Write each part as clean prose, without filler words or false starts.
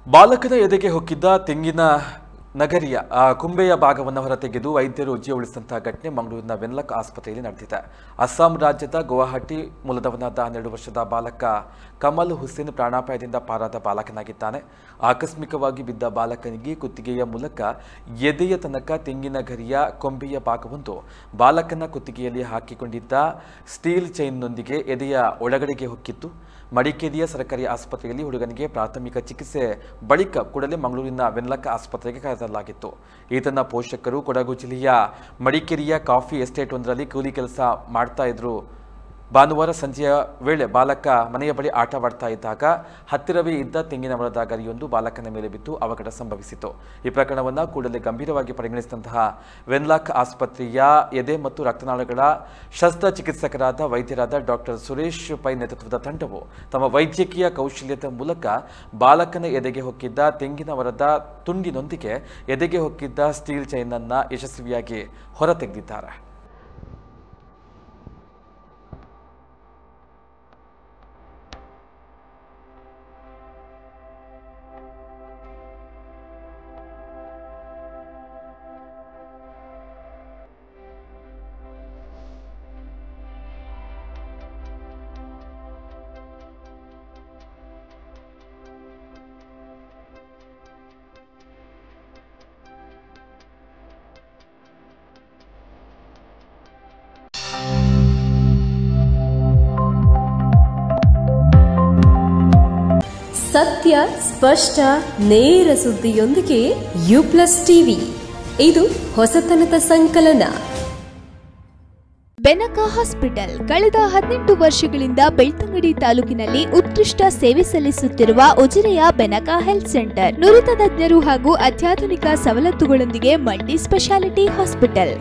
ಬಾಲಕನ ಎದೆಗೆ ಹೊಕ್ಕಿದ್ದ ತೆಂಗಿನ ನಗರಿಯ ಕುಂಬೆಯ ಭಾಗವನ್ನು ಹೊರತೆಗೆದು ವೈದ್ಯರು ಜೀವ ಉಳಿಸಿದಂತಹ ಘಟನೆ ಮಂಗಳೂರಿನ ವೆನ್ಲಾಕ್ ಆಸ್ಪತ್ರೆಯಲ್ಲಿ ನಡೆದಿದೆ. ಅಸ್ಸಾಂ ರಾಜ್ಯದ ಗುವಾಹಟಿ ಮೂಲದವನಾದ 12 ವರ್ಷದ ಬಾಲಕ ಕಮಲ್ ಹುಸೇನ್ ಪ್ರಾಣಾಪಾಯದಿಂದ ಪಾರಾದ ಬಾಲಕನಾಗಿದ್ದಾನೆ. ಆಕಸ್ಮಿಕವಾಗಿ ಬಿದ್ದ ಬಾಲಕನಿಗೆ ಕುತ್ತಿಗೆಯ ಮೂಲಕ ಎದೆಯ ತನಕ ತೆಂಗಿನ ಗರಿಯ ಕೊಂಬೆಯ ಭಾಗವೊಂದು ಬಾಲಕನ ಕುತ್ತಿಗೆಯಲ್ಲಿ ಹಾಕಿಕೊಂಡಿದ್ದ ಸ್ಟೀಲ್ ಚೈನ್ನೊಂದಿಗೆ ಎದೆಯ ಒಳಗಡೆಗೆ ಹೊಕ್ಕಿತ್ತು. ಮಡಿಕೇರಿಯ ಸರ್ಕಾರಿ ಆಸ್ಪತ್ರೆಯಲ್ಲಿ ಹುಡುಗನಿಗೆ ಪ್ರಾಥಮಿಕ ಚಿಕಿತ್ಸೆ ಬಳಿಕ ಕೂಡಲೇ ಮಂಗಳೂರಿನ ವೆನ್ಲಾಕ್ ಆಸ್ಪತ್ರೆಗೆ ಕರೆತರಲಾಗಿತ್ತು. ಈತನ ಪೋಷಕರು ಕೊಡಗು ಜಿಲ್ಲೆಯ ಮಡಿಕೇರಿಯ ಕಾಫಿ ಎಸ್ಟೇಟ್ ಒಂದರಲ್ಲಿ ಕೂಲಿ ಕೆಲಸ ಮಾಡ್ತಾ ಇದ್ರು. ಭಾನುವಾರ ಸಂಜೆಯ ವೇಳೆ ಬಾಲಕ ಮನೆಯ ಬಳಿ ಆಟವಾಡ್ತಾ ಇದ್ದಾಗ ಹತ್ತಿರವೇ ಇದ್ದ ತೆಂಗಿನ ಮರದ ಗರಿಯೊಂದು ಬಾಲಕನ ಮೇಲೆ ಬಿದ್ದು ಅವಘಡ ಸಂಭವಿಸಿತು. ಈ ಪ್ರಕರಣವನ್ನು ಕೂಡಲೇ ಗಂಭೀರವಾಗಿ ಪರಿಗಣಿಸಿದಂತಹ ವೆನ್ಲಾಕ್ ಆಸ್ಪತ್ರೆಯ ಎದೆ ಮತ್ತು ರಕ್ತನಾಳಗಳ ಶಸ್ತ್ರಚಿಕಿತ್ಸಕರಾದ ವೈದ್ಯರಾದ ಡಾಕ್ಟರ್ ಸುರೇಶ್ ಪೈ ನೇತೃತ್ವದ ತಂಡವು ತಮ್ಮ ವೈದ್ಯಕೀಯ ಕೌಶಲ್ಯದ ಮೂಲಕ ಬಾಲಕನ ಎದೆಗೆ ಹೊಕ್ಕಿದ್ದ ತೆಂಗಿನ ಮರದ ತುಂಡಿನೊಂದಿಗೆ ಎದೆಗೆ ಹೊಕ್ಕಿದ್ದ ಸ್ಟೀಲ್ ಚೈನ್ ಅನ್ನು ಯಶಸ್ವಿಯಾಗಿ ಹೊರತೆಗೆದಿದ್ದಾರೆ. ಸತ್ಯ, ಸ್ಪಷ್ಟ, ನೇರ ಸುದ್ದಿಯೊಂದಿಗೆ ಯು+ ಟಿವಿ. ಇದು ಹೊಸತನದ ಸಂಕಲನ. ಬೆನಕ ಹಾಸ್ಪಿಟಲ್ ಕಳೆದ 18 ವರ್ಷಗಳಿಂದ ಬೆಳ್ತಂಗಡಿ ತಾಲೂಕಿನಲ್ಲಿ ಉತ್ಕೃಷ್ಟ ಸೇವೆ ಸಲ್ಲಿಸುತ್ತಿರುವ ಉಜಿರೆಯ ಬೆನಕ ಹೆಲ್ತ್ ಸೆಂಟರ್ ನುರಿತ ತಜ್ಞರು ಹಾಗೂ ಅತ್ಯಾಧುನಿಕ ಸವಲತ್ತುಗಳೊಂದಿಗೆ multi speciality hospital.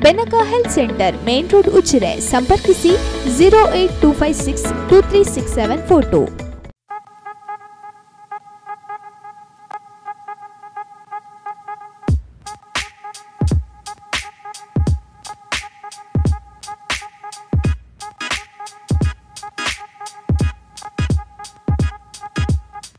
Benaka health centre, main road, Ujire. ಸಂಪರ್ಕಿಸಿ 08256236742.